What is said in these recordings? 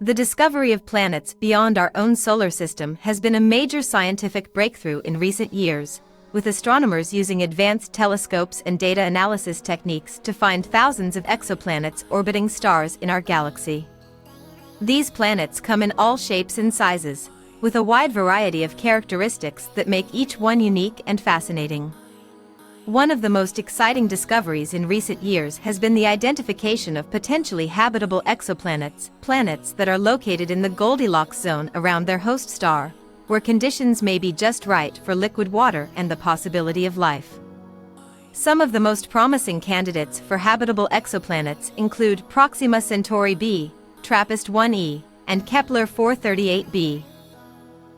The discovery of planets beyond our own solar system has been a major scientific breakthrough in recent years, with astronomers using advanced telescopes and data analysis techniques to find thousands of exoplanets orbiting stars in our galaxy. These planets come in all shapes and sizes, with a wide variety of characteristics that make each one unique and fascinating. One of the most exciting discoveries in recent years has been the identification of potentially habitable exoplanets, planets that are located in the Goldilocks zone around their host star, where conditions may be just right for liquid water and the possibility of life. Some of the most promising candidates for habitable exoplanets include Proxima Centauri b, TRAPPIST-1e, and Kepler 438b.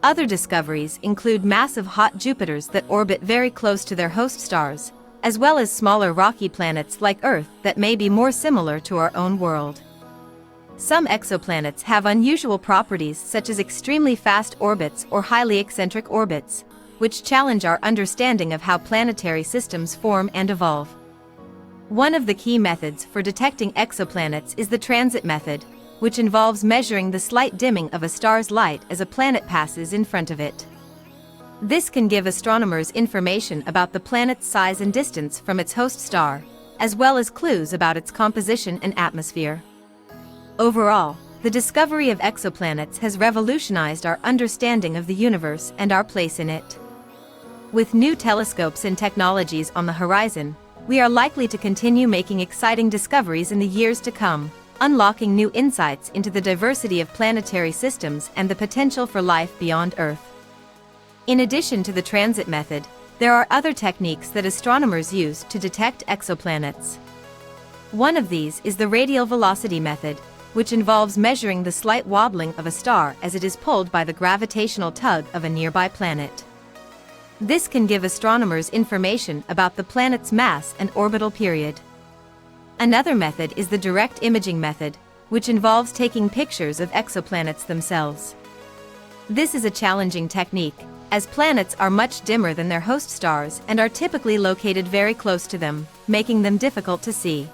Other discoveries include massive hot Jupiters that orbit very close to their host stars, as well as smaller rocky planets like Earth that may be more similar to our own world. Some exoplanets have unusual properties such as extremely fast orbits or highly eccentric orbits, which challenge our understanding of how planetary systems form and evolve. One of the key methods for detecting exoplanets is the transit method, which involves measuring the slight dimming of a star's light as a planet passes in front of it. This can give astronomers information about the planet's size and distance from its host star, as well as clues about its composition and atmosphere. Overall, the discovery of exoplanets has revolutionized our understanding of the universe and our place in it. With new telescopes and technologies on the horizon, we are likely to continue making exciting discoveries in the years to come, unlocking new insights into the diversity of planetary systems and the potential for life beyond Earth. In addition to the transit method, there are other techniques that astronomers use to detect exoplanets. One of these is the radial velocity method, which involves measuring the slight wobbling of a star as it is pulled by the gravitational tug of a nearby planet. This can give astronomers information about the planet's mass and orbital period. Another method is the direct imaging method, which involves taking pictures of exoplanets themselves. This is a challenging technique, as planets are much dimmer than their host stars and are typically located very close to them, making them difficult to see.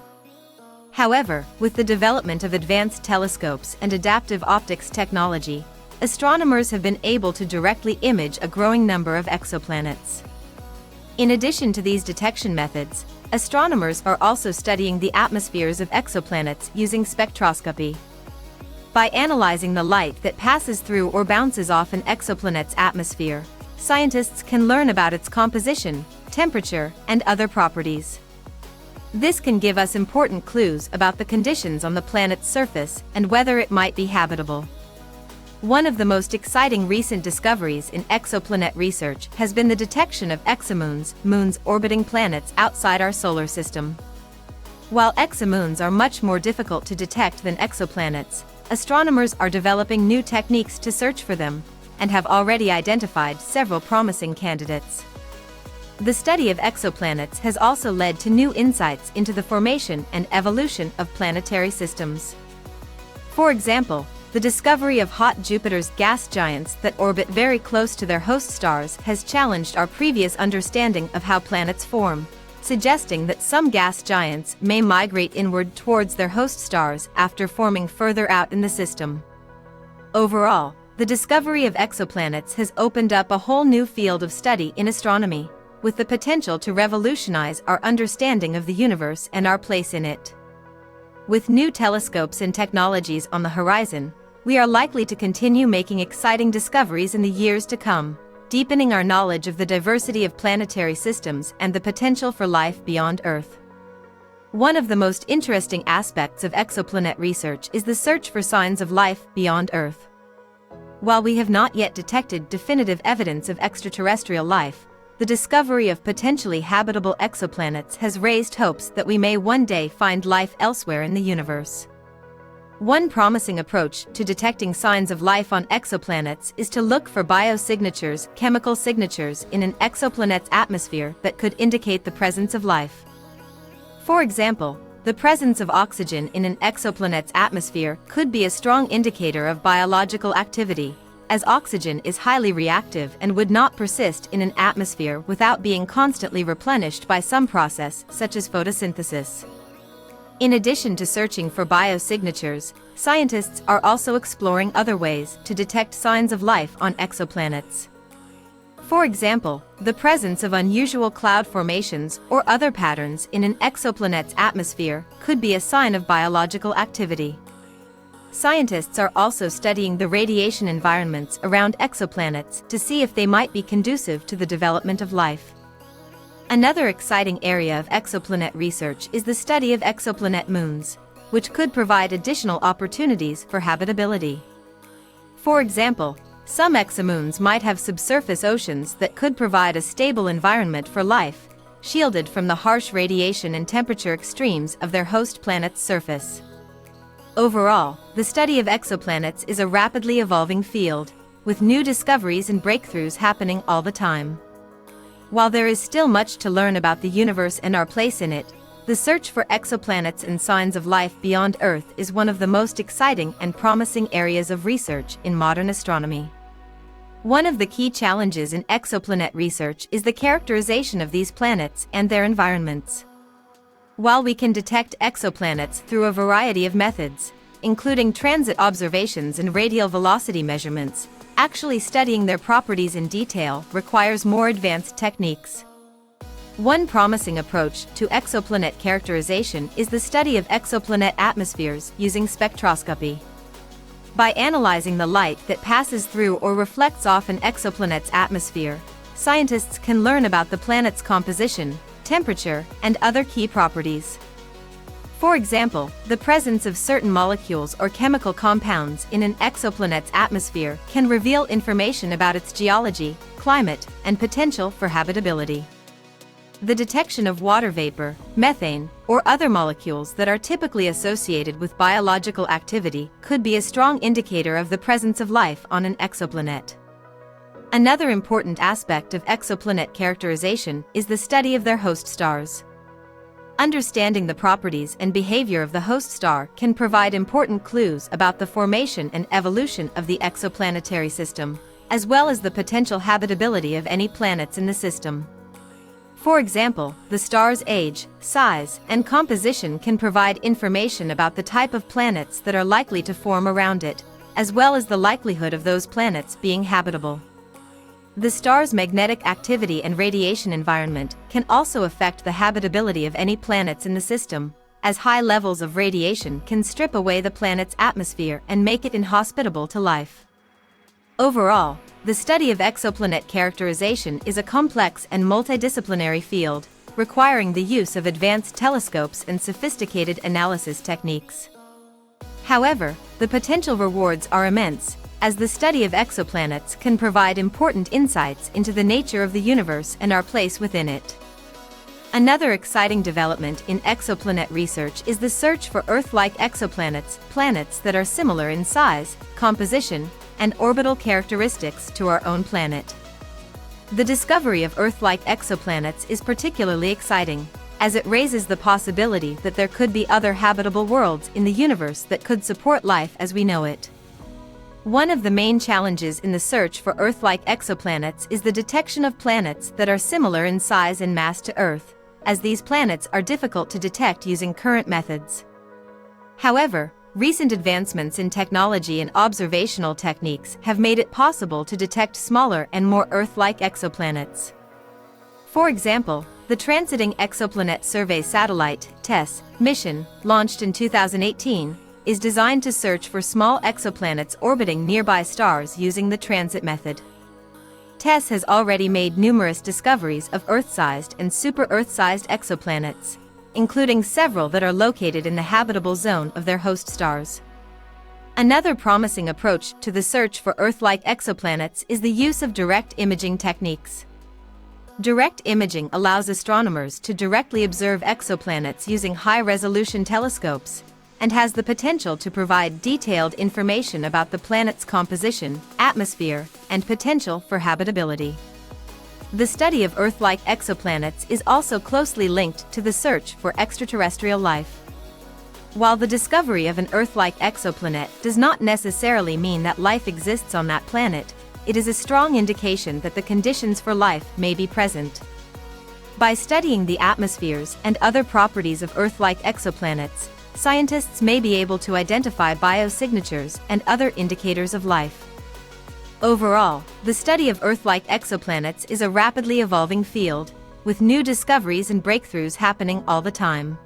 However, with the development of advanced telescopes and adaptive optics technology, astronomers have been able to directly image a growing number of exoplanets. In addition to these detection methods, astronomers are also studying the atmospheres of exoplanets using spectroscopy. By analyzing the light that passes through or bounces off an exoplanet's atmosphere, scientists can learn about its composition, temperature, and other properties. This can give us important clues about the conditions on the planet's surface and whether it might be habitable. One of the most exciting recent discoveries in exoplanet research has been the detection of exomoons, moons orbiting planets outside our solar system. While exomoons are much more difficult to detect than exoplanets, astronomers are developing new techniques to search for them, and have already identified several promising candidates. The study of exoplanets has also led to new insights into the formation and evolution of planetary systems. For example, the discovery of hot Jupiter's gas giants that orbit very close to their host stars has challenged our previous understanding of how planets form, suggesting that some gas giants may migrate inward towards their host stars after forming further out in the system. Overall, the discovery of exoplanets has opened up a whole new field of study in astronomy, with the potential to revolutionize our understanding of the universe and our place in it. With new telescopes and technologies on the horizon, we are likely to continue making exciting discoveries in the years to come, deepening our knowledge of the diversity of planetary systems and the potential for life beyond Earth. One of the most interesting aspects of exoplanet research is the search for signs of life beyond Earth. While we have not yet detected definitive evidence of extraterrestrial life, the discovery of potentially habitable exoplanets has raised hopes that we may one day find life elsewhere in the universe. One promising approach to detecting signs of life on exoplanets is to look for biosignatures, chemical signatures in an exoplanet's atmosphere that could indicate the presence of life. For example, the presence of oxygen in an exoplanet's atmosphere could be a strong indicator of biological activity, as oxygen is highly reactive and would not persist in an atmosphere without being constantly replenished by some process such as photosynthesis. In addition to searching for biosignatures, scientists are also exploring other ways to detect signs of life on exoplanets. For example, the presence of unusual cloud formations or other patterns in an exoplanet's atmosphere could be a sign of biological activity. Scientists are also studying the radiation environments around exoplanets to see if they might be conducive to the development of life. Another exciting area of exoplanet research is the study of exoplanet moons, which could provide additional opportunities for habitability. For example, some exomoons might have subsurface oceans that could provide a stable environment for life, shielded from the harsh radiation and temperature extremes of their host planet's surface. Overall, the study of exoplanets is a rapidly evolving field, with new discoveries and breakthroughs happening all the time. While there is still much to learn about the universe and our place in it, the search for exoplanets and signs of life beyond Earth is one of the most exciting and promising areas of research in modern astronomy. One of the key challenges in exoplanet research is the characterization of these planets and their environments. While we can detect exoplanets through a variety of methods, including transit observations and radial velocity measurements, actually studying their properties in detail requires more advanced techniques. One promising approach to exoplanet characterization is the study of exoplanet atmospheres using spectroscopy. By analyzing the light that passes through or reflects off an exoplanet's atmosphere, scientists can learn about the planet's composition, temperature, and other key properties. For example, the presence of certain molecules or chemical compounds in an exoplanet's atmosphere can reveal information about its geology, climate, and potential for habitability. The detection of water vapor, methane, or other molecules that are typically associated with biological activity could be a strong indicator of the presence of life on an exoplanet. Another important aspect of exoplanet characterization is the study of their host stars. Understanding the properties and behavior of the host star can provide important clues about the formation and evolution of the exoplanetary system, as well as the potential habitability of any planets in the system. For example, the star's age, size, and composition can provide information about the type of planets that are likely to form around it, as well as the likelihood of those planets being habitable. The star's magnetic activity and radiation environment can also affect the habitability of any planets in the system, as high levels of radiation can strip away the planet's atmosphere and make it inhospitable to life. Overall, the study of exoplanet characterization is a complex and multidisciplinary field, requiring the use of advanced telescopes and sophisticated analysis techniques. However, the potential rewards are immense, as the study of exoplanets can provide important insights into the nature of the universe and our place within it. Another exciting development in exoplanet research is the search for Earth-like exoplanets, planets that are similar in size, composition, and orbital characteristics to our own planet. The discovery of Earth-like exoplanets is particularly exciting, as it raises the possibility that there could be other habitable worlds in the universe that could support life as we know it. One of the main challenges in the search for Earth-like exoplanets is the detection of planets that are similar in size and mass to Earth, as these planets are difficult to detect using current methods. However, recent advancements in technology and observational techniques have made it possible to detect smaller and more Earth-like exoplanets. For example, the Transiting Exoplanet Survey Satellite (TESS) mission, launched in 2018, is designed to search for small exoplanets orbiting nearby stars using the transit method. TESS has already made numerous discoveries of Earth-sized and super-Earth-sized exoplanets, including several that are located in the habitable zone of their host stars. Another promising approach to the search for Earth-like exoplanets is the use of direct imaging techniques. Direct imaging allows astronomers to directly observe exoplanets using high-resolution telescopes, and has the potential to provide detailed information about the planet's composition, atmosphere, and potential for habitability. The study of Earth-like exoplanets is also closely linked to the search for extraterrestrial life. While the discovery of an Earth-like exoplanet does not necessarily mean that life exists on that planet, it is a strong indication that the conditions for life may be present. By studying the atmospheres and other properties of Earth-like exoplanets, scientists may be able to identify biosignatures and other indicators of life. Overall, the study of Earth-like exoplanets is a rapidly evolving field, with new discoveries and breakthroughs happening all the time.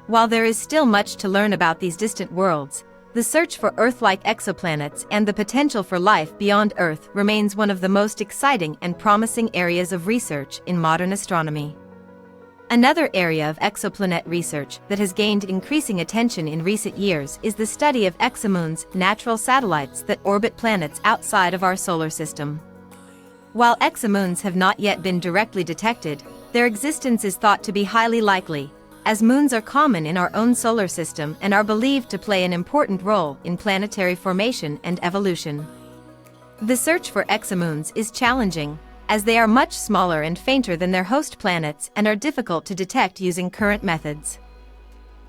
While there is still much to learn about these distant worlds, the search for Earth-like exoplanets and the potential for life beyond Earth remains one of the most exciting and promising areas of research in modern astronomy. Another area of exoplanet research that has gained increasing attention in recent years is the study of exomoons, natural satellites that orbit planets outside of our solar system. While exomoons have not yet been directly detected, their existence is thought to be highly likely, as moons are common in our own solar system and are believed to play an important role in planetary formation and evolution. The search for exomoons is challenging, as they are much smaller and fainter than their host planets and are difficult to detect using current methods.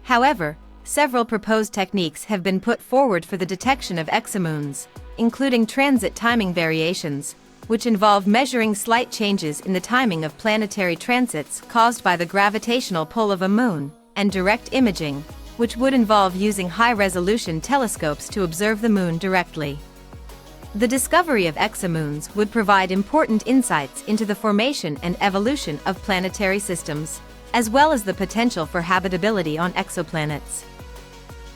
However, several proposed techniques have been put forward for the detection of exomoons, including transit timing variations, which involve measuring slight changes in the timing of planetary transits caused by the gravitational pull of a moon, and direct imaging, which would involve using high-resolution telescopes to observe the moon directly. The discovery of exomoons would provide important insights into the formation and evolution of planetary systems, as well as the potential for habitability on exoplanets.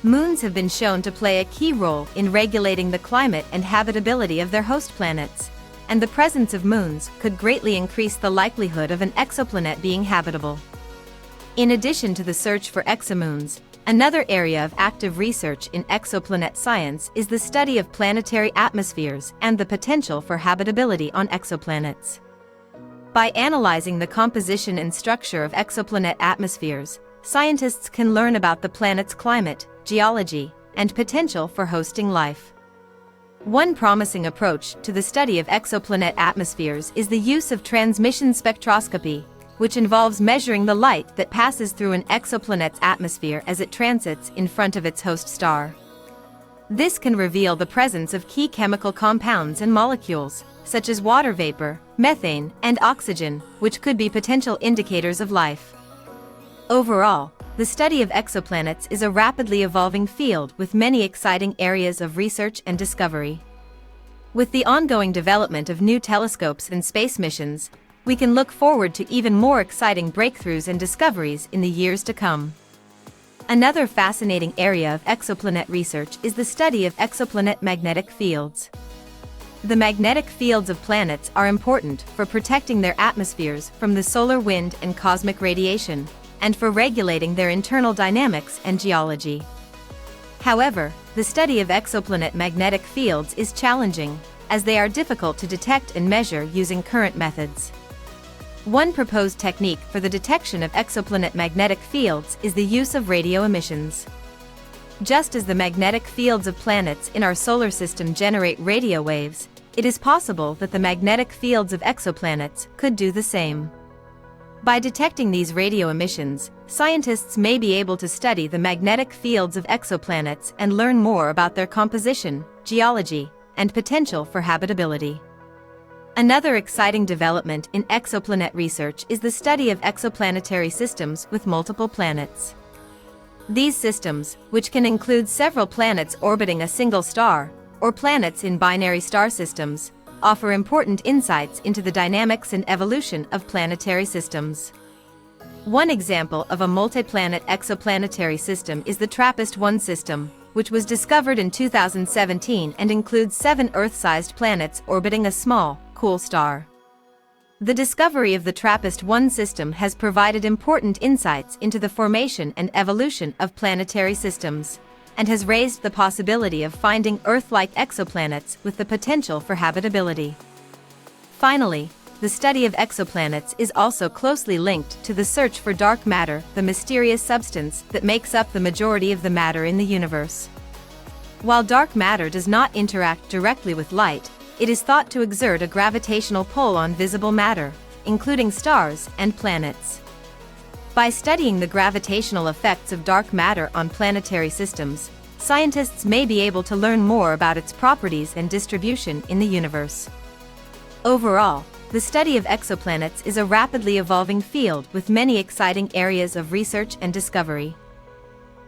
Moons have been shown to play a key role in regulating the climate and habitability of their host planets, and the presence of moons could greatly increase the likelihood of an exoplanet being habitable. In addition to the search for exomoons, another area of active research in exoplanet science is the study of planetary atmospheres and the potential for habitability on exoplanets. By analyzing the composition and structure of exoplanet atmospheres, scientists can learn about the planet's climate, geology, and potential for hosting life. One promising approach to the study of exoplanet atmospheres is the use of transmission spectroscopy, which involves measuring the light that passes through an exoplanet's atmosphere as it transits in front of its host star. This can reveal the presence of key chemical compounds and molecules, such as water vapor, methane, and oxygen, which could be potential indicators of life. Overall, the study of exoplanets is a rapidly evolving field with many exciting areas of research and discovery. With the ongoing development of new telescopes and space missions, we can look forward to even more exciting breakthroughs and discoveries in the years to come. Another fascinating area of exoplanet research is the study of exoplanet magnetic fields. The magnetic fields of planets are important for protecting their atmospheres from the solar wind and cosmic radiation, and for regulating their internal dynamics and geology. However, the study of exoplanet magnetic fields is challenging, as they are difficult to detect and measure using current methods. One proposed technique for the detection of exoplanet magnetic fields is the use of radio emissions. Just as the magnetic fields of planets in our solar system generate radio waves, it is possible that the magnetic fields of exoplanets could do the same. By detecting these radio emissions, scientists may be able to study the magnetic fields of exoplanets and learn more about their composition, geology, and potential for habitability. Another exciting development in exoplanet research is the study of exoplanetary systems with multiple planets. These systems, which can include several planets orbiting a single star, or planets in binary star systems, offer important insights into the dynamics and evolution of planetary systems. One example of a multi-planet exoplanetary system is the TRAPPIST-1 system, which was discovered in 2017 and includes 7 Earth-sized planets orbiting a small, cool star. The discovery of the TRAPPIST-1 system has provided important insights into the formation and evolution of planetary systems, and has raised the possibility of finding Earth-like exoplanets with the potential for habitability. Finally, the study of exoplanets is also closely linked to the search for dark matter, the mysterious substance that makes up the majority of the matter in the universe. While dark matter does not interact directly with light, it is thought to exert a gravitational pull on visible matter, including stars and planets. By studying the gravitational effects of dark matter on planetary systems, scientists may be able to learn more about its properties and distribution in the universe. Overall, the study of exoplanets is a rapidly evolving field with many exciting areas of research and discovery.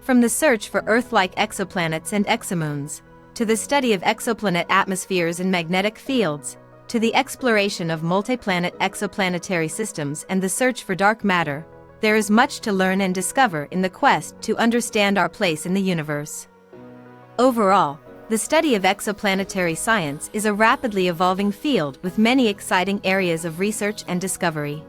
From the search for Earth-like exoplanets and exomoons, to the study of exoplanet atmospheres and magnetic fields, to the exploration of multi-planet exoplanetary systems and the search for dark matter, there is much to learn and discover in the quest to understand our place in the universe. Overall, the study of exoplanetary science is a rapidly evolving field with many exciting areas of research and discovery.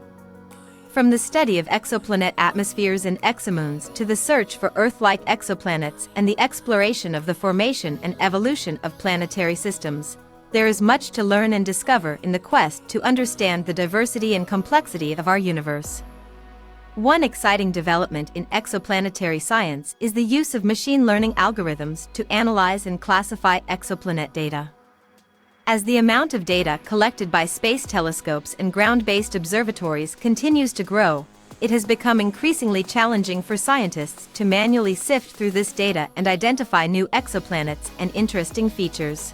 From the study of exoplanet atmospheres and exomoons to the search for Earth-like exoplanets and the exploration of the formation and evolution of planetary systems, there is much to learn and discover in the quest to understand the diversity and complexity of our universe. One exciting development in exoplanetary science is the use of machine learning algorithms to analyze and classify exoplanet data. As the amount of data collected by space telescopes and ground-based observatories continues to grow, it has become increasingly challenging for scientists to manually sift through this data and identify new exoplanets and interesting features.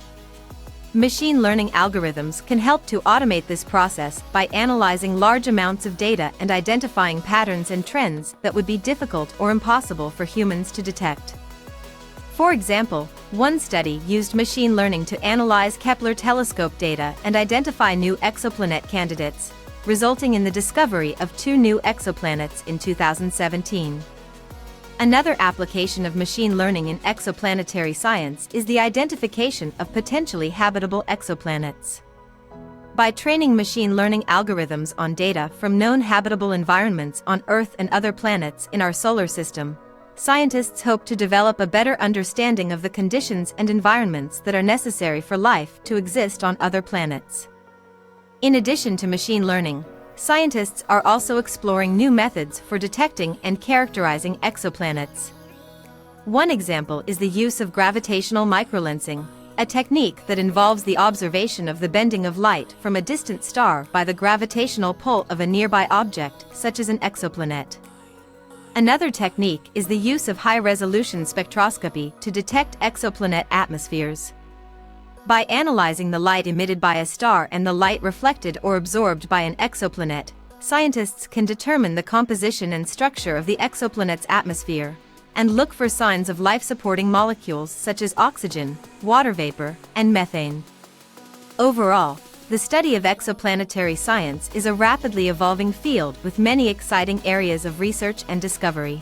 Machine learning algorithms can help to automate this process by analyzing large amounts of data and identifying patterns and trends that would be difficult or impossible for humans to detect. For example, one study used machine learning to analyze Kepler telescope data and identify new exoplanet candidates, resulting in the discovery of 2 new exoplanets in 2017. Another application of machine learning in exoplanetary science is the identification of potentially habitable exoplanets. By training machine learning algorithms on data from known habitable environments on Earth and other planets in our solar system, scientists hope to develop a better understanding of the conditions and environments that are necessary for life to exist on other planets. In addition to machine learning, scientists are also exploring new methods for detecting and characterizing exoplanets. One example is the use of gravitational microlensing, a technique that involves the observation of the bending of light from a distant star by the gravitational pull of a nearby object, such as an exoplanet. Another technique is the use of high-resolution spectroscopy to detect exoplanet atmospheres. By analyzing the light emitted by a star and the light reflected or absorbed by an exoplanet, scientists can determine the composition and structure of the exoplanet's atmosphere, and look for signs of life-supporting molecules such as oxygen, water vapor, and methane. Overall, the study of exoplanetary science is a rapidly evolving field with many exciting areas of research and discovery.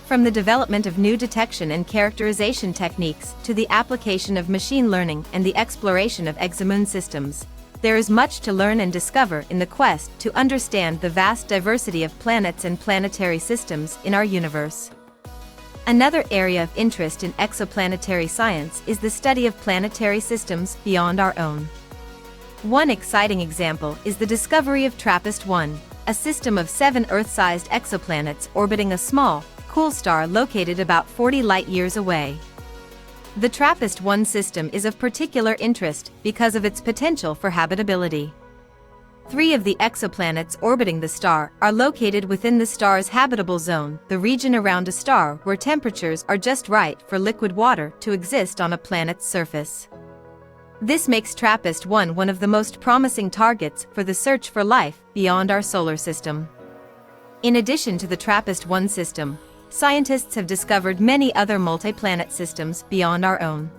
From the development of new detection and characterization techniques to the application of machine learning and the exploration of exomoon systems, there is much to learn and discover in the quest to understand the vast diversity of planets and planetary systems in our universe. Another area of interest in exoplanetary science is the study of planetary systems beyond our own. One exciting example is the discovery of TRAPPIST-1, a system of 7 Earth-sized exoplanets orbiting a small, cool star located about 40 light-years away. The TRAPPIST-1 system is of particular interest because of its potential for habitability. 3 of the exoplanets orbiting the star are located within the star's habitable zone, the region around a star where temperatures are just right for liquid water to exist on a planet's surface. This makes TRAPPIST-1 one of the most promising targets for the search for life beyond our solar system. In addition to the TRAPPIST-1 system, scientists have discovered many other multi-planet systems beyond our own.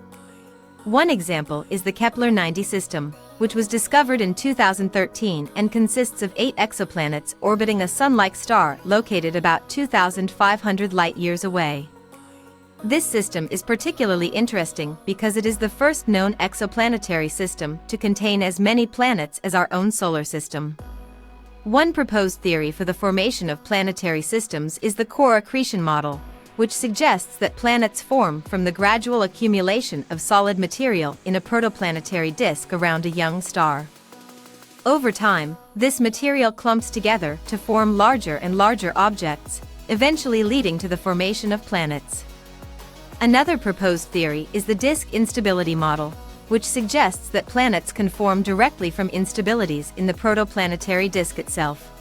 One example is the Kepler 90 system, which was discovered in 2013 and consists of 8 exoplanets orbiting a Sun-like star located about 2,500 light-years away. This system is particularly interesting because it is the first known exoplanetary system to contain as many planets as our own solar system. One proposed theory for the formation of planetary systems is the core accretion model, which suggests that planets form from the gradual accumulation of solid material in a protoplanetary disk around a young star. Over time, this material clumps together to form larger and larger objects, eventually leading to the formation of planets. Another proposed theory is the disk instability model, which suggests that planets can form directly from instabilities in the protoplanetary disk itself.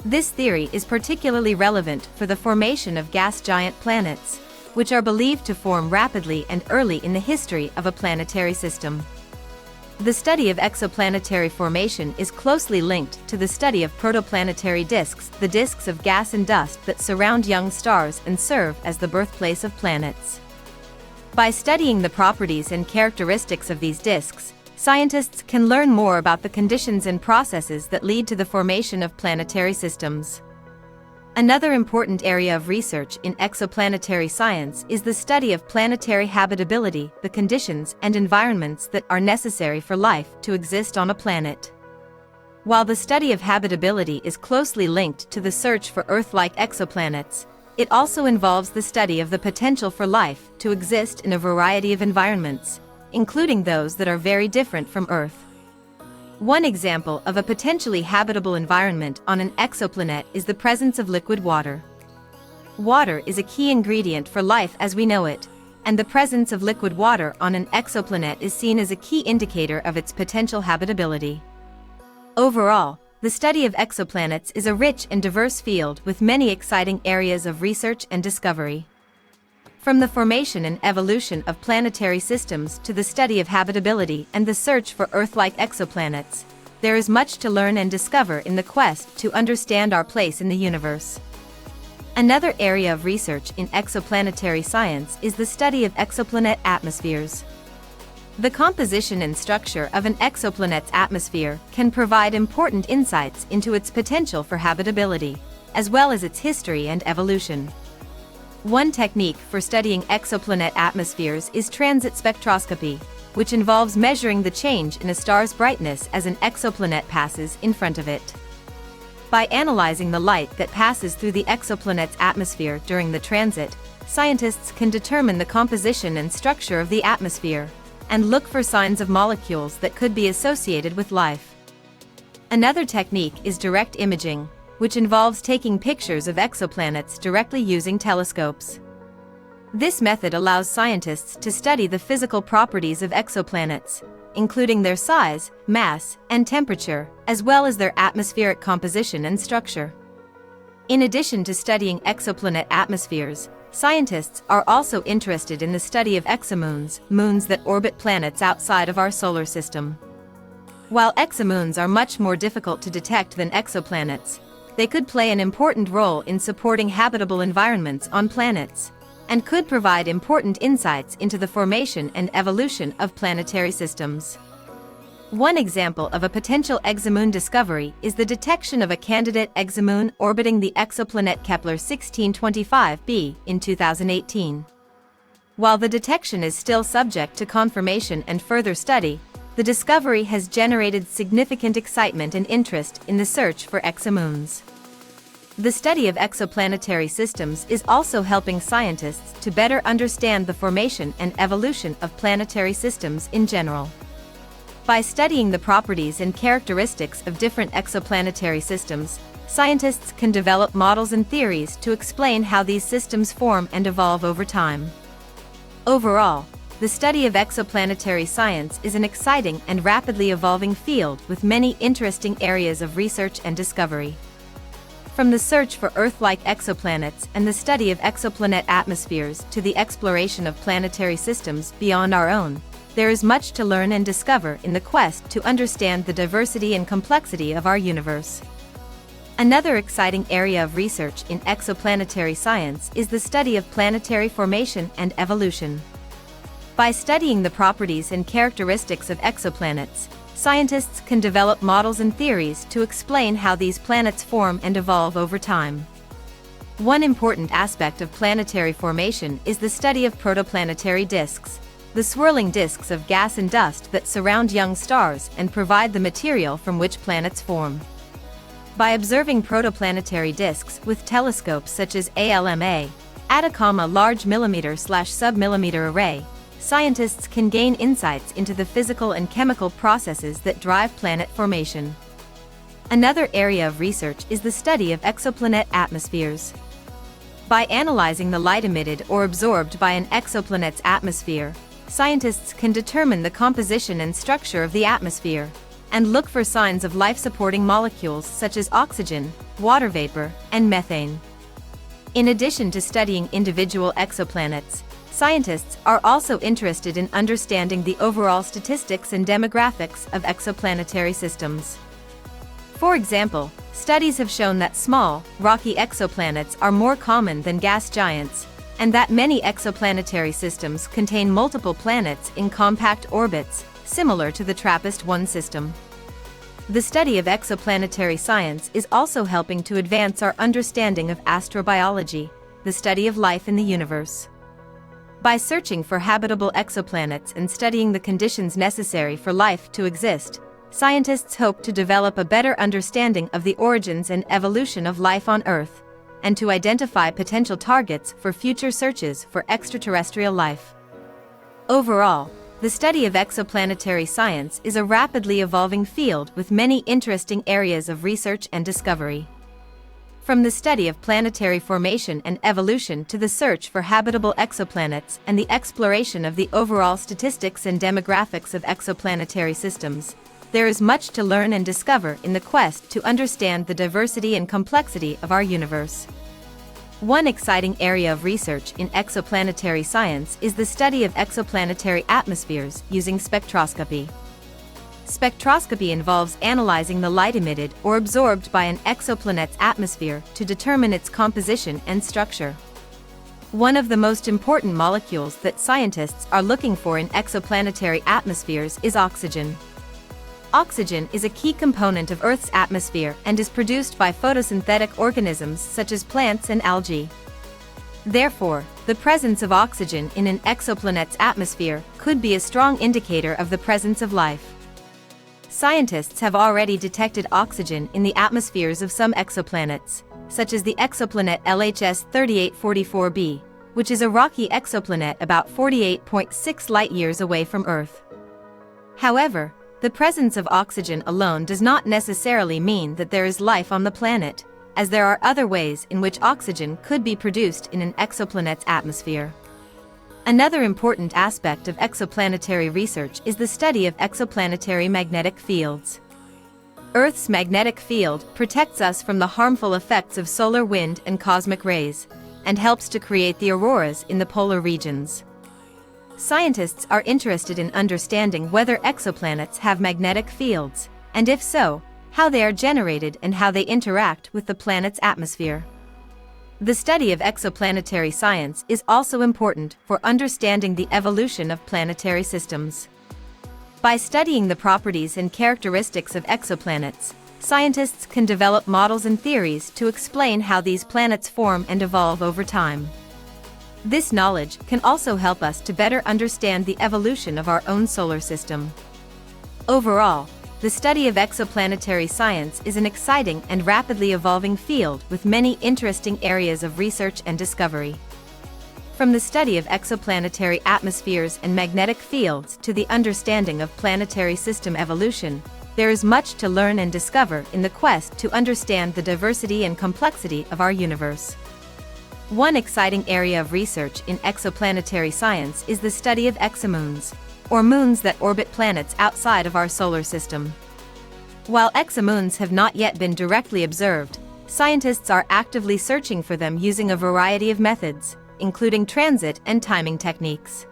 This theory is particularly relevant for the formation of gas giant planets, which are believed to form rapidly and early in the history of a planetary system. The study of exoplanetary formation is closely linked to the study of protoplanetary disks, the disks of gas and dust that surround young stars and serve as the birthplace of planets. By studying the properties and characteristics of these disks, scientists can learn more about the conditions and processes that lead to the formation of planetary systems. Another important area of research in exoplanetary science is the study of planetary habitability, the conditions and environments that are necessary for life to exist on a planet. While the study of habitability is closely linked to the search for Earth-like exoplanets, it also involves the study of the potential for life to exist in a variety of environments, including those that are very different from Earth. One example of a potentially habitable environment on an exoplanet is the presence of liquid water. Water is a key ingredient for life as we know it, and the presence of liquid water on an exoplanet is seen as a key indicator of its potential habitability. Overall, the study of exoplanets is a rich and diverse field with many exciting areas of research and discovery. From the formation and evolution of planetary systems to the study of habitability and the search for Earth-like exoplanets, there is much to learn and discover in the quest to understand our place in the universe. Another area of research in exoplanetary science is the study of exoplanet atmospheres. The composition and structure of an exoplanet's atmosphere can provide important insights into its potential for habitability, as well as its history and evolution. One technique for studying exoplanet atmospheres is transit spectroscopy, which involves measuring the change in a star's brightness as an exoplanet passes in front of it. By analyzing the light that passes through the exoplanet's atmosphere during the transit, scientists can determine the composition and structure of the atmosphere, and look for signs of molecules that could be associated with life. Another technique is direct imaging, which involves taking pictures of exoplanets directly using telescopes. This method allows scientists to study the physical properties of exoplanets, including their size, mass, and temperature, as well as their atmospheric composition and structure. In addition to studying exoplanet atmospheres, scientists are also interested in the study of exomoons, moons that orbit planets outside of our solar system. While exomoons are much more difficult to detect than exoplanets, they could play an important role in supporting habitable environments on planets, and could provide important insights into the formation and evolution of planetary systems. One example of a potential exomoon discovery is the detection of a candidate exomoon orbiting the exoplanet Kepler 1625b in 2018. While the detection is still subject to confirmation and further study, the discovery has generated significant excitement and interest in the search for exomoons. The study of exoplanetary systems is also helping scientists to better understand the formation and evolution of planetary systems in general. By studying the properties and characteristics of different exoplanetary systems, scientists can develop models and theories to explain how these systems form and evolve over time. Overall, the study of exoplanetary science is an exciting and rapidly evolving field with many interesting areas of research and discovery. From the search for Earth-like exoplanets and the study of exoplanet atmospheres to the exploration of planetary systems beyond our own, there is much to learn and discover in the quest to understand the diversity and complexity of our universe. Another exciting area of research in exoplanetary science is the study of planetary formation and evolution. By studying the properties and characteristics of exoplanets, scientists can develop models and theories to explain how these planets form and evolve over time. One important aspect of planetary formation is the study of protoplanetary disks, the swirling disks of gas and dust that surround young stars and provide the material from which planets form. By observing protoplanetary disks with telescopes such as ALMA, Atacama Large Millimeter/Submillimeter Array, scientists can gain insights into the physical and chemical processes that drive planet formation. Another area of research is the study of exoplanet atmospheres. By analyzing the light emitted or absorbed by an exoplanet's atmosphere, scientists can determine the composition and structure of the atmosphere, and look for signs of life-supporting molecules such as oxygen, water vapor, and methane. In addition to studying individual exoplanets, scientists are also interested in understanding the overall statistics and demographics of exoplanetary systems. For example, studies have shown that small, rocky exoplanets are more common than gas giants, and that many exoplanetary systems contain multiple planets in compact orbits, similar to the TRAPPIST-1 system. The study of exoplanetary science is also helping to advance our understanding of astrobiology, the study of life in the universe. By searching for habitable exoplanets and studying the conditions necessary for life to exist, scientists hope to develop a better understanding of the origins and evolution of life on Earth, and to identify potential targets for future searches for extraterrestrial life. Overall, the study of exoplanetary science is a rapidly evolving field with many interesting areas of research and discovery. From the study of planetary formation and evolution to the search for habitable exoplanets and the exploration of the overall statistics and demographics of exoplanetary systems, there is much to learn and discover in the quest to understand the diversity and complexity of our universe. One exciting area of research in exoplanetary science is the study of exoplanetary atmospheres using spectroscopy. Spectroscopy involves analyzing the light emitted or absorbed by an exoplanet's atmosphere to determine its composition and structure. One of the most important molecules that scientists are looking for in exoplanetary atmospheres is oxygen. Oxygen is a key component of Earth's atmosphere and is produced by photosynthetic organisms such as plants and algae. Therefore, the presence of oxygen in an exoplanet's atmosphere could be a strong indicator of the presence of life. Scientists have already detected oxygen in the atmospheres of some exoplanets, such as the exoplanet LHS 3844b, which is a rocky exoplanet about 48.6 light-years away from Earth. However, the presence of oxygen alone does not necessarily mean that there is life on the planet, as there are other ways in which oxygen could be produced in an exoplanet's atmosphere. Another important aspect of exoplanetary research is the study of exoplanetary magnetic fields. Earth's magnetic field protects us from the harmful effects of solar wind and cosmic rays, and helps to create the auroras in the polar regions. Scientists are interested in understanding whether exoplanets have magnetic fields, and if so, how they are generated and how they interact with the planet's atmosphere. The study of exoplanetary science is also important for understanding the evolution of planetary systems. By studying the properties and characteristics of exoplanets, scientists can develop models and theories to explain how these planets form and evolve over time. This knowledge can also help us to better understand the evolution of our own solar system. Overall, the study of exoplanetary science is an exciting and rapidly evolving field with many interesting areas of research and discovery. From the study of exoplanetary atmospheres and magnetic fields to the understanding of planetary system evolution, there is much to learn and discover in the quest to understand the diversity and complexity of our universe. One exciting area of research in exoplanetary science is the study of exomoons, or moons that orbit planets outside of our solar system. While exomoons have not yet been directly observed, scientists are actively searching for them using a variety of methods, including transit and timing techniques.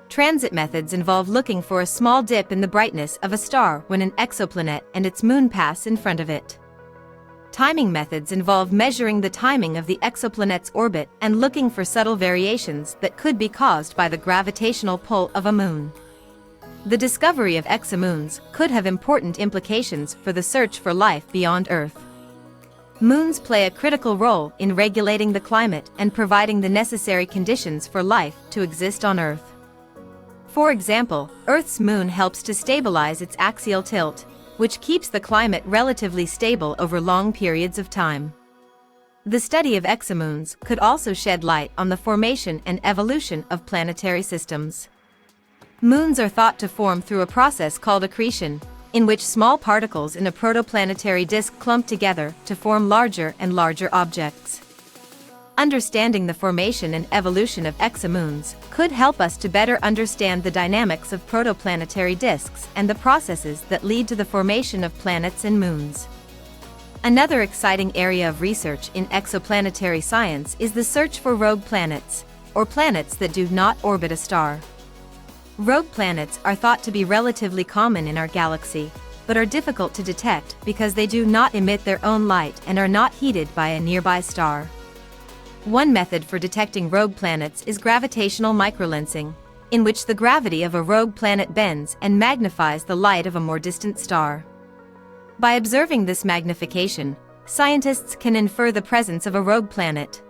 Transit methods involve looking for a small dip in the brightness of a star when an exoplanet and its moon pass in front of it. Timing methods involve measuring the timing of the exoplanet's orbit and looking for subtle variations that could be caused by the gravitational pull of a moon. The discovery of exomoons could have important implications for the search for life beyond Earth. Moons play a critical role in regulating the climate and providing the necessary conditions for life to exist on Earth. For example, Earth's moon helps to stabilize its axial tilt, which keeps the climate relatively stable over long periods of time. The study of exomoons could also shed light on the formation and evolution of planetary systems. Moons are thought to form through a process called accretion, in which small particles in a protoplanetary disk clump together to form larger and larger objects. Understanding the formation and evolution of exomoons could help us to better understand the dynamics of protoplanetary disks and the processes that lead to the formation of planets and moons. Another exciting area of research in exoplanetary science is the search for rogue planets, or planets that do not orbit a star. Rogue planets are thought to be relatively common in our galaxy, but are difficult to detect because they do not emit their own light and are not heated by a nearby star. One method for detecting rogue planets is gravitational microlensing, in which the gravity of a rogue planet bends and magnifies the light of a more distant star. By observing this magnification, scientists can infer the presence of a rogue planet.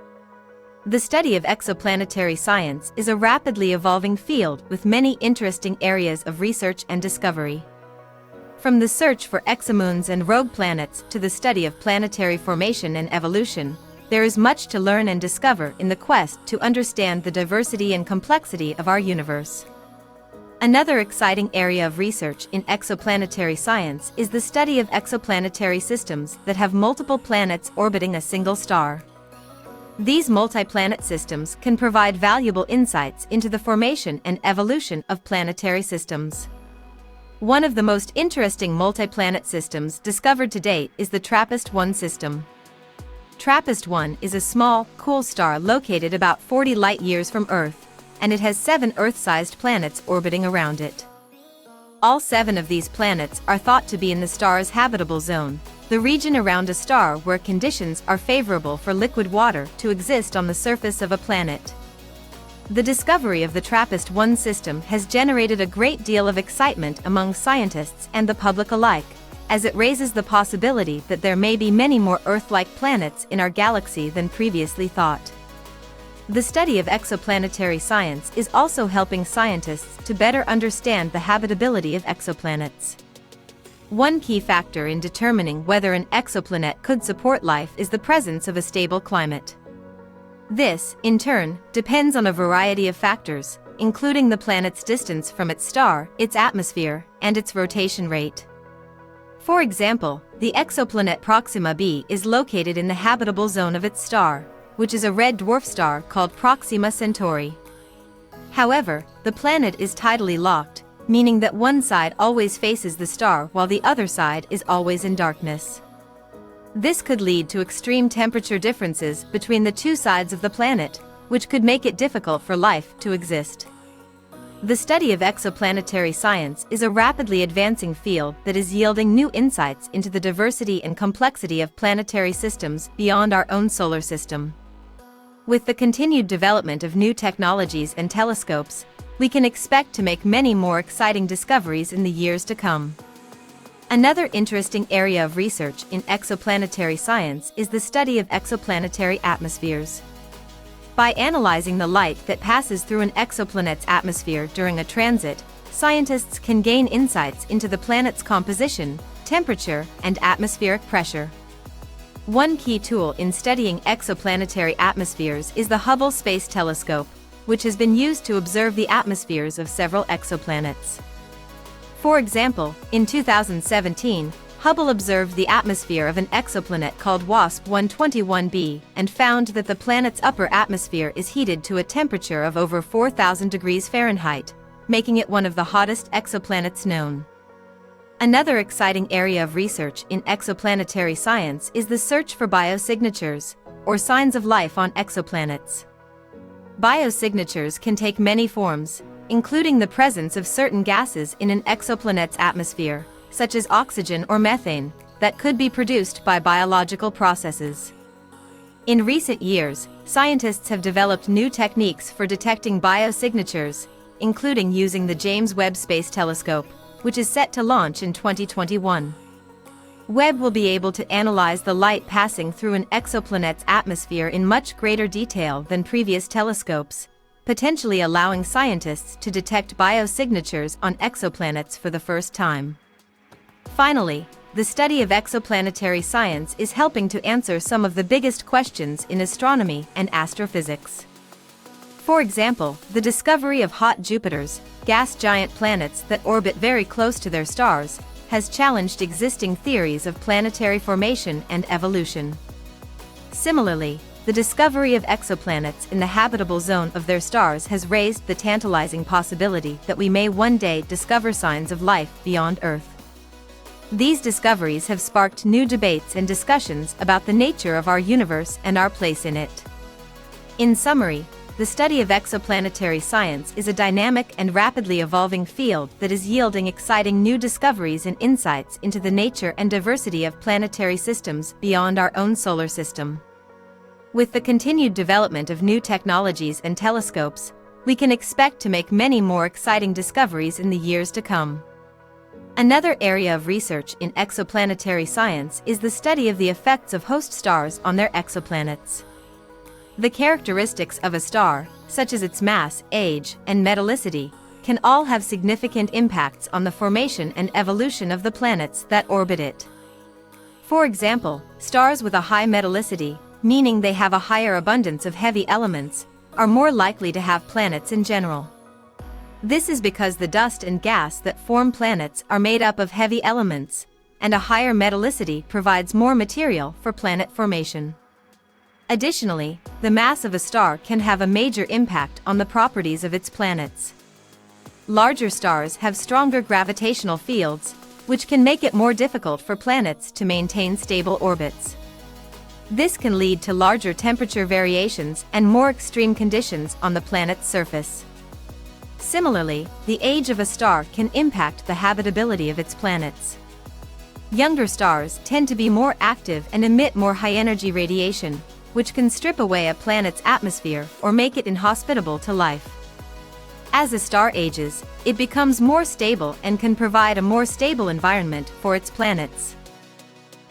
The study of exoplanetary science is a rapidly evolving field with many interesting areas of research and discovery. From the search for exomoons and rogue planets to the study of planetary formation and evolution, there is much to learn and discover in the quest to understand the diversity and complexity of our universe. Another exciting area of research in exoplanetary science is the study of exoplanetary systems that have multiple planets orbiting a single star. These multi-planet systems can provide valuable insights into the formation and evolution of planetary systems. One of the most interesting multi-planet systems discovered to date is the TRAPPIST-1 system. TRAPPIST-1 is a small, cool star located about 40 light-years from Earth, and it has 7 Earth-sized planets orbiting around it. All 7 of these planets are thought to be in the star's habitable zone, the region around a star where conditions are favorable for liquid water to exist on the surface of a planet. The discovery of the TRAPPIST-1 system has generated a great deal of excitement among scientists and the public alike, as it raises the possibility that there may be many more Earth-like planets in our galaxy than previously thought. The study of exoplanetary science is also helping scientists to better understand the habitability of exoplanets. One key factor in determining whether an exoplanet could support life is the presence of a stable climate. This, in turn, depends on a variety of factors, including the planet's distance from its star, its atmosphere, and its rotation rate. For example, the exoplanet Proxima b is located in the habitable zone of its star, which is a red dwarf star called Proxima Centauri. However, the planet is tidally locked, meaning that one side always faces the star while the other side is always in darkness. This could lead to extreme temperature differences between the two sides of the planet, which could make it difficult for life to exist. The study of exoplanetary science is a rapidly advancing field that is yielding new insights into the diversity and complexity of planetary systems beyond our own solar system. With the continued development of new technologies and telescopes, we can expect to make many more exciting discoveries in the years to come. Another interesting area of research in exoplanetary science is the study of exoplanetary atmospheres. By analyzing the light that passes through an exoplanet's atmosphere during a transit, scientists can gain insights into the planet's composition, temperature, and atmospheric pressure. One key tool in studying exoplanetary atmospheres is the Hubble Space Telescope, which has been used to observe the atmospheres of several exoplanets. For example, in 2017, Hubble observed the atmosphere of an exoplanet called WASP-121b and found that the planet's upper atmosphere is heated to a temperature of over 4,000 degrees Fahrenheit, making it one of the hottest exoplanets known. Another exciting area of research in exoplanetary science is the search for biosignatures, or signs of life on exoplanets. Biosignatures can take many forms, including the presence of certain gases in an exoplanet's atmosphere, such as oxygen or methane, that could be produced by biological processes. In recent years, scientists have developed new techniques for detecting biosignatures, including using the James Webb Space Telescope, which is set to launch in 2021. Webb will be able to analyze the light passing through an exoplanet's atmosphere in much greater detail than previous telescopes, potentially allowing scientists to detect biosignatures on exoplanets for the first time. Finally, the study of exoplanetary science is helping to answer some of the biggest questions in astronomy and astrophysics. For example, the discovery of hot Jupiters, gas giant planets that orbit very close to their stars, has challenged existing theories of planetary formation and evolution. Similarly, the discovery of exoplanets in the habitable zone of their stars has raised the tantalizing possibility that we may one day discover signs of life beyond Earth. These discoveries have sparked new debates and discussions about the nature of our universe and our place in it. In summary, the study of exoplanetary science is a dynamic and rapidly evolving field that is yielding exciting new discoveries and insights into the nature and diversity of planetary systems beyond our own solar system. With the continued development of new technologies and telescopes, we can expect to make many more exciting discoveries in the years to come. Another area of research in exoplanetary science is the study of the effects of host stars on their exoplanets. The characteristics of a star, such as its mass, age, and metallicity, can all have significant impacts on the formation and evolution of the planets that orbit it. For example, stars with a high metallicity, meaning they have a higher abundance of heavy elements, are more likely to have planets in general. This is because the dust and gas that form planets are made up of heavy elements, and a higher metallicity provides more material for planet formation. Additionally, the mass of a star can have a major impact on the properties of its planets. Larger stars have stronger gravitational fields, which can make it more difficult for planets to maintain stable orbits. This can lead to larger temperature variations and more extreme conditions on the planet's surface. Similarly, the age of a star can impact the habitability of its planets. Younger stars tend to be more active and emit more high-energy radiation, which can strip away a planet's atmosphere or make it inhospitable to life. As a star ages, it becomes more stable and can provide a more stable environment for its planets.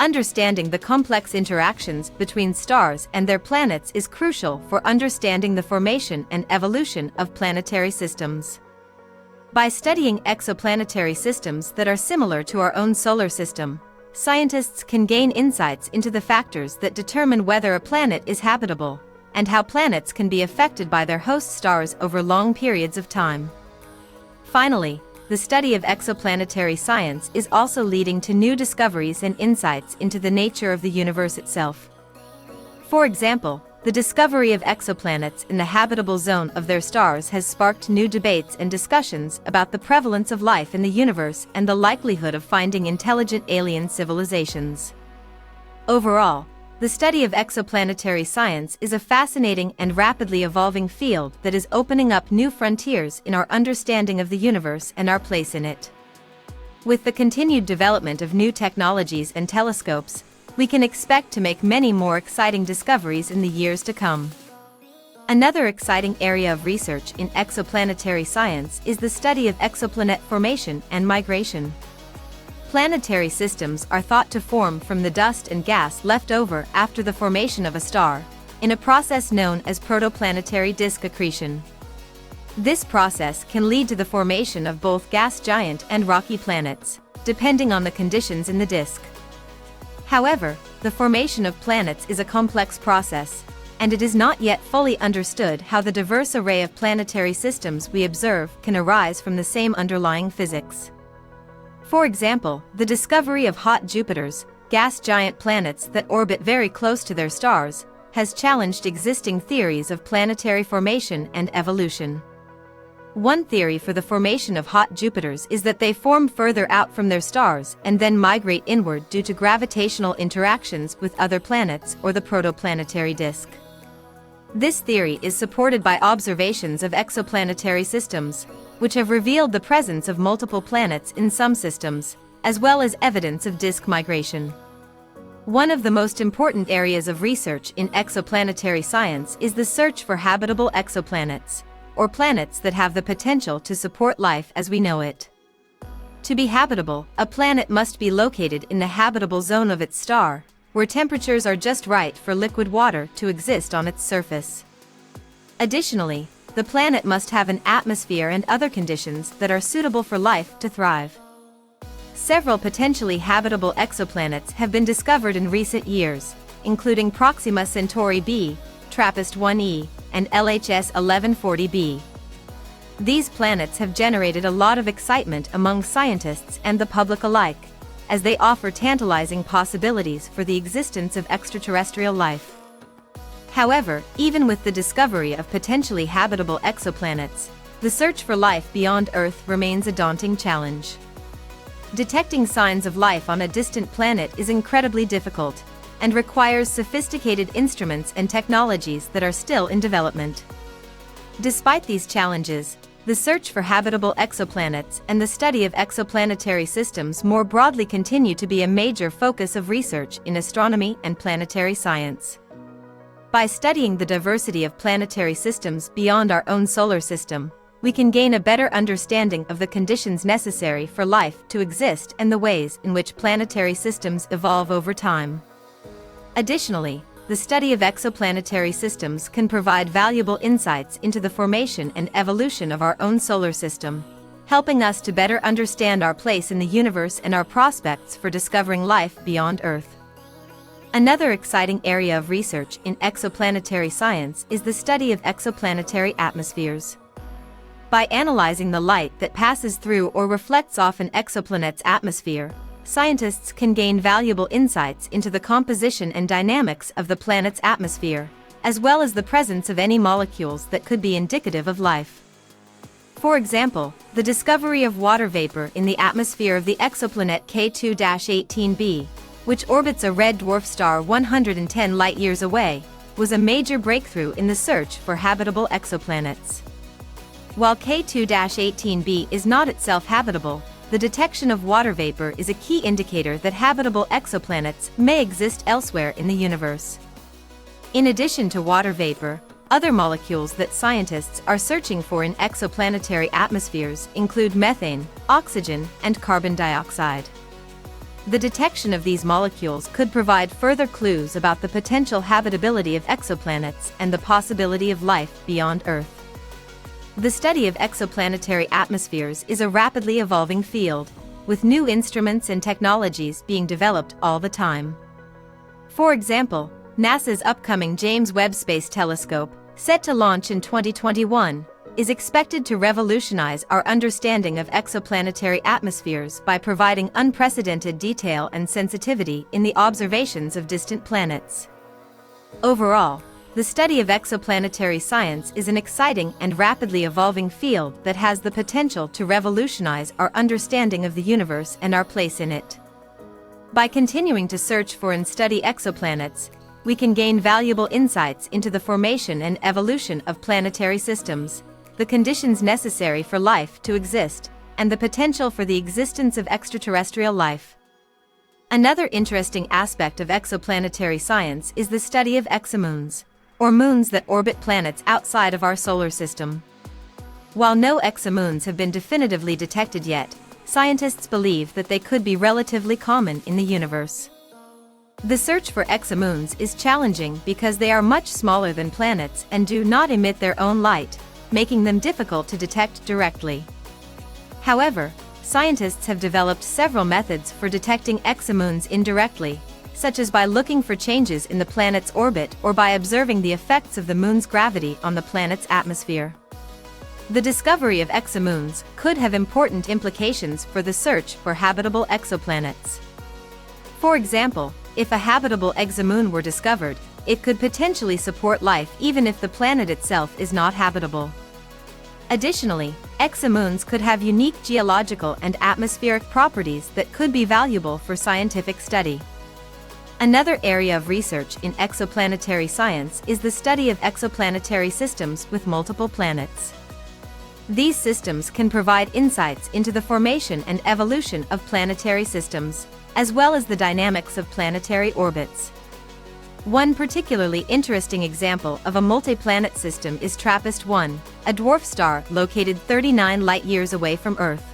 Understanding the complex interactions between stars and their planets is crucial for understanding the formation and evolution of planetary systems. By studying exoplanetary systems that are similar to our own solar system, scientists can gain insights into the factors that determine whether a planet is habitable, and how planets can be affected by their host stars over long periods of time. Finally, the study of exoplanetary science is also leading to new discoveries and insights into the nature of the universe itself. For example, the discovery of exoplanets in the habitable zone of their stars has sparked new debates and discussions about the prevalence of life in the universe and the likelihood of finding intelligent alien civilizations. Overall, the study of exoplanetary science is a fascinating and rapidly evolving field that is opening up new frontiers in our understanding of the universe and our place in it. With the continued development of new technologies and telescopes, we can expect to make many more exciting discoveries in the years to come. Another exciting area of research in exoplanetary science is the study of exoplanet formation and migration. Planetary systems are thought to form from the dust and gas left over after the formation of a star, in a process known as protoplanetary disk accretion. This process can lead to the formation of both gas giant and rocky planets, depending on the conditions in the disk. However, the formation of planets is a complex process, and it is not yet fully understood how the diverse array of planetary systems we observe can arise from the same underlying physics. For example, the discovery of hot Jupiters, gas giant planets that orbit very close to their stars, has challenged existing theories of planetary formation and evolution. One theory for the formation of hot Jupiters is that they form further out from their stars and then migrate inward due to gravitational interactions with other planets or the protoplanetary disk. This theory is supported by observations of exoplanetary systems, which have revealed the presence of multiple planets in some systems, as well as evidence of disk migration. One of the most important areas of research in exoplanetary science is the search for habitable exoplanets, or planets that have the potential to support life as we know it. To be habitable, a planet must be located in the habitable zone of its star, where temperatures are just right for liquid water to exist on its surface. Additionally, the planet must have an atmosphere and other conditions that are suitable for life to thrive. Several potentially habitable exoplanets have been discovered in recent years, including Proxima Centauri b, TRAPPIST-1e, and LHS 1140b. These planets have generated a lot of excitement among scientists and the public alike, as they offer tantalizing possibilities for the existence of extraterrestrial life. However, even with the discovery of potentially habitable exoplanets, the search for life beyond Earth remains a daunting challenge. Detecting signs of life on a distant planet is incredibly difficult, and requires sophisticated instruments and technologies that are still in development. Despite these challenges, the search for habitable exoplanets and the study of exoplanetary systems more broadly continue to be a major focus of research in astronomy and planetary science. By studying the diversity of planetary systems beyond our own solar system, we can gain a better understanding of the conditions necessary for life to exist and the ways in which planetary systems evolve over time. Additionally, the study of exoplanetary systems can provide valuable insights into the formation and evolution of our own solar system, helping us to better understand our place in the universe and our prospects for discovering life beyond Earth. Another exciting area of research in exoplanetary science is the study of exoplanetary atmospheres. By analyzing the light that passes through or reflects off an exoplanet's atmosphere, scientists can gain valuable insights into the composition and dynamics of the planet's atmosphere, as well as the presence of any molecules that could be indicative of life. For example, the discovery of water vapor in the atmosphere of the exoplanet K2-18b, which orbits a red dwarf star 110 light-years away, was a major breakthrough in the search for habitable exoplanets. While K2-18b is not itself habitable, the detection of water vapor is a key indicator that habitable exoplanets may exist elsewhere in the universe. In addition to water vapor, other molecules that scientists are searching for in exoplanetary atmospheres include methane, oxygen, and carbon dioxide. The detection of these molecules could provide further clues about the potential habitability of exoplanets and the possibility of life beyond Earth. The study of exoplanetary atmospheres is a rapidly evolving field, with new instruments and technologies being developed all the time. For example, NASA's upcoming James Webb Space Telescope, set to launch in 2021, is expected to revolutionize our understanding of exoplanetary atmospheres by providing unprecedented detail and sensitivity in the observations of distant planets. Overall, the study of exoplanetary science is an exciting and rapidly evolving field that has the potential to revolutionize our understanding of the universe and our place in it. By continuing to search for and study exoplanets, we can gain valuable insights into the formation and evolution of planetary systems, the conditions necessary for life to exist, and the potential for the existence of extraterrestrial life. Another interesting aspect of exoplanetary science is the study of exomoons, or moons that orbit planets outside of our solar system. While no exomoons have been definitively detected yet, scientists believe that they could be relatively common in the universe. The search for exomoons is challenging because they are much smaller than planets and do not emit their own light, making them difficult to detect directly. However, scientists have developed several methods for detecting exomoons indirectly, such as by looking for changes in the planet's orbit or by observing the effects of the moon's gravity on the planet's atmosphere. The discovery of exomoons could have important implications for the search for habitable exoplanets. For example, if a habitable exomoon were discovered, it could potentially support life even if the planet itself is not habitable. Additionally, exomoons could have unique geological and atmospheric properties that could be valuable for scientific study. Another area of research in exoplanetary science is the study of exoplanetary systems with multiple planets. These systems can provide insights into the formation and evolution of planetary systems, as well as the dynamics of planetary orbits. One particularly interesting example of a multi-planet system is TRAPPIST-1, a dwarf star located 39 light-years away from Earth.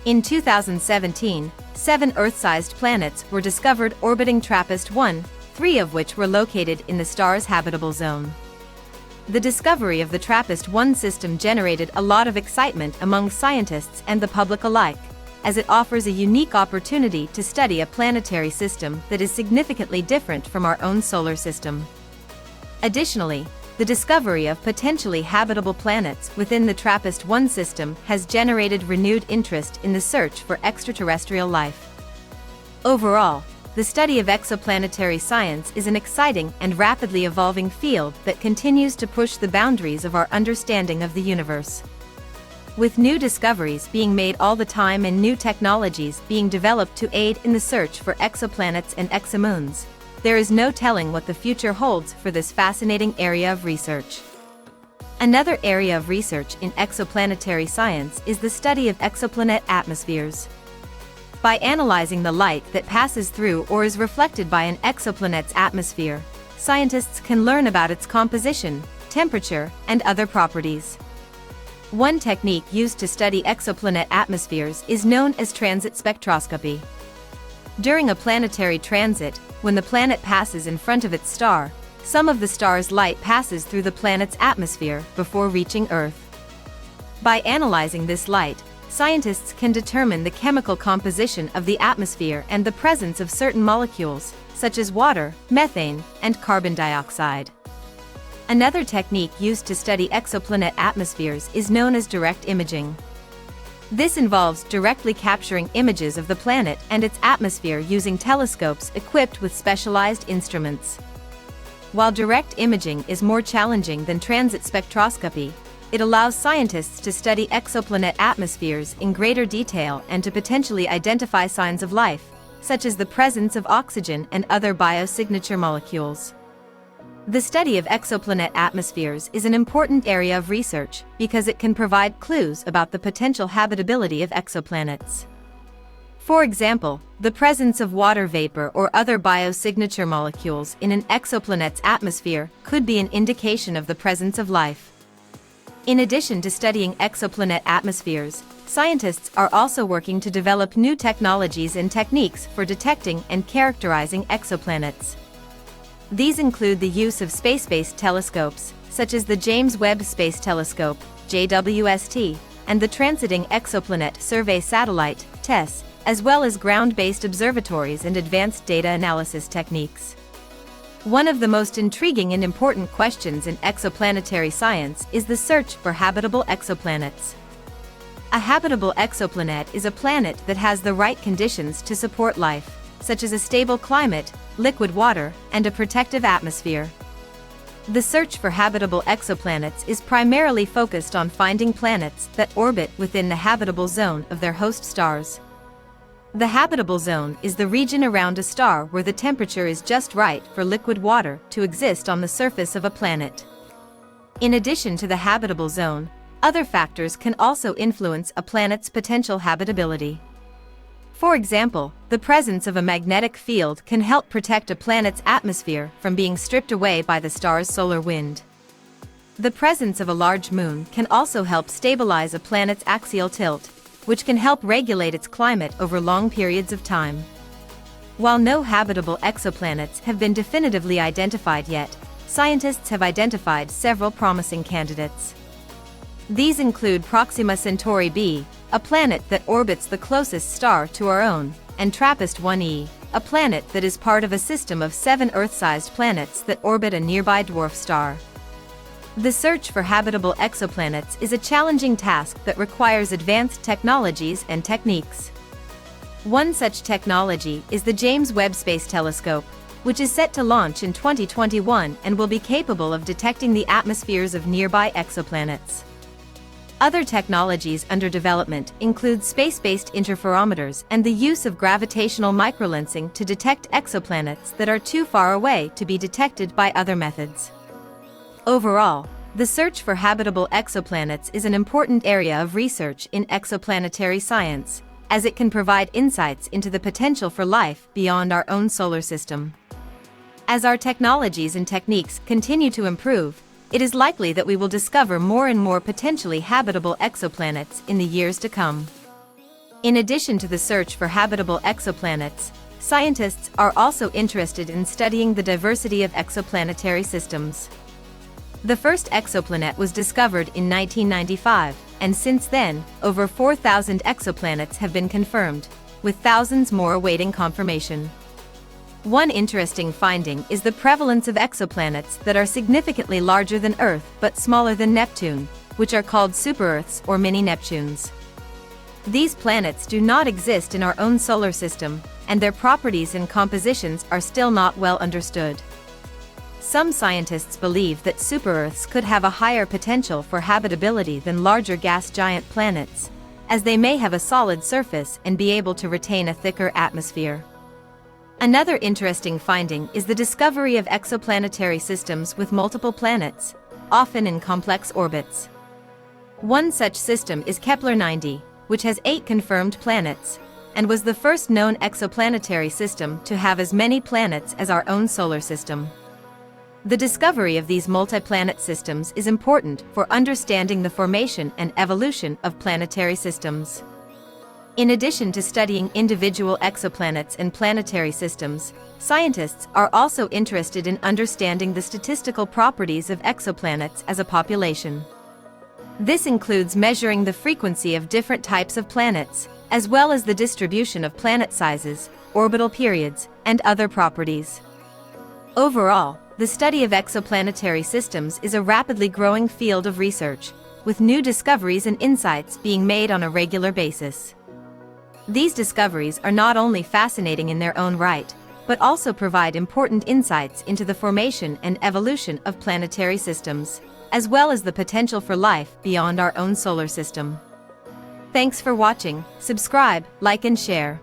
In 2017, 7 Earth-sized planets were discovered orbiting TRAPPIST-1, 3 of which were located in the star's habitable zone. The discovery of the TRAPPIST-1 system generated a lot of excitement among scientists and the public alike, as it offers a unique opportunity to study a planetary system that is significantly different from our own solar system. Additionally, the discovery of potentially habitable planets within the TRAPPIST-1 system has generated renewed interest in the search for extraterrestrial life. Overall, the study of exoplanetary science is an exciting and rapidly evolving field that continues to push the boundaries of our understanding of the universe. With new discoveries being made all the time and new technologies being developed to aid in the search for exoplanets and exomoons, there is no telling what the future holds for this fascinating area of research. Another area of research in exoplanetary science is the study of exoplanet atmospheres. By analyzing the light that passes through or is reflected by an exoplanet's atmosphere, scientists can learn about its composition, temperature, and other properties. One technique used to study exoplanet atmospheres is known as transit spectroscopy. During a planetary transit, when the planet passes in front of its star, some of the star's light passes through the planet's atmosphere before reaching Earth. By analyzing this light, scientists can determine the chemical composition of the atmosphere and the presence of certain molecules, such as water, methane, and carbon dioxide. Another technique used to study exoplanet atmospheres is known as direct imaging. This involves directly capturing images of the planet and its atmosphere using telescopes equipped with specialized instruments. While direct imaging is more challenging than transit spectroscopy, it allows scientists to study exoplanet atmospheres in greater detail and to potentially identify signs of life, such as the presence of oxygen and other biosignature molecules. The study of exoplanet atmospheres is an important area of research because it can provide clues about the potential habitability of exoplanets. For example, the presence of water vapor or other biosignature molecules in an exoplanet's atmosphere could be an indication of the presence of life. In addition to studying exoplanet atmospheres, scientists are also working to develop new technologies and techniques for detecting and characterizing exoplanets. These include the use of space-based telescopes, such as the James Webb Space Telescope, JWST, and the Transiting Exoplanet Survey Satellite, TESS, as well as ground-based observatories and advanced data analysis techniques. One of the most intriguing and important questions in exoplanetary science is the search for habitable exoplanets. A habitable exoplanet is a planet that has the right conditions to support life, such as a stable climate, liquid water, and a protective atmosphere. The search for habitable exoplanets is primarily focused on finding planets that orbit within the habitable zone of their host stars. The habitable zone is the region around a star where the temperature is just right for liquid water to exist on the surface of a planet. In addition to the habitable zone, other factors can also influence a planet's potential habitability. For example, the presence of a magnetic field can help protect a planet's atmosphere from being stripped away by the star's solar wind. The presence of a large moon can also help stabilize a planet's axial tilt, which can help regulate its climate over long periods of time. While no habitable exoplanets have been definitively identified yet, scientists have identified several promising candidates. These include Proxima Centauri b, a planet that orbits the closest star to our own, and TRAPPIST-1e, a planet that is part of a system of 7 Earth-sized planets that orbit a nearby dwarf star. The search for habitable exoplanets is a challenging task that requires advanced technologies and techniques. One such technology is the James Webb Space Telescope, which is set to launch in 2021 and will be capable of detecting the atmospheres of nearby exoplanets. Other technologies under development include space-based interferometers and the use of gravitational microlensing to detect exoplanets that are too far away to be detected by other methods. Overall, the search for habitable exoplanets is an important area of research in exoplanetary science, as it can provide insights into the potential for life beyond our own solar system. As our technologies and techniques continue to improve, it is likely that we will discover more and more potentially habitable exoplanets in the years to come. In addition to the search for habitable exoplanets, scientists are also interested in studying the diversity of exoplanetary systems. The first exoplanet was discovered in 1995, and since then, over 4,000 exoplanets have been confirmed, with thousands more awaiting confirmation. One interesting finding is the prevalence of exoplanets that are significantly larger than Earth but smaller than Neptune, which are called super-Earths or mini-Neptunes. These planets do not exist in our own solar system, and their properties and compositions are still not well understood. Some scientists believe that super-Earths could have a higher potential for habitability than larger gas giant planets, as they may have a solid surface and be able to retain a thicker atmosphere. Another interesting finding is the discovery of exoplanetary systems with multiple planets, often in complex orbits. One such system is Kepler 90, which has 8 confirmed planets, and was the first known exoplanetary system to have as many planets as our own solar system. The discovery of these multi-planet systems is important for understanding the formation and evolution of planetary systems. In addition to studying individual exoplanets and planetary systems, scientists are also interested in understanding the statistical properties of exoplanets as a population. This includes measuring the frequency of different types of planets, as well as the distribution of planet sizes, orbital periods, and other properties. Overall, the study of exoplanetary systems is a rapidly growing field of research, with new discoveries and insights being made on a regular basis. These discoveries are not only fascinating in their own right, but also provide important insights into the formation and evolution of planetary systems, as well as the potential for life beyond our own solar system. Thanks for watching. Subscribe, like and share.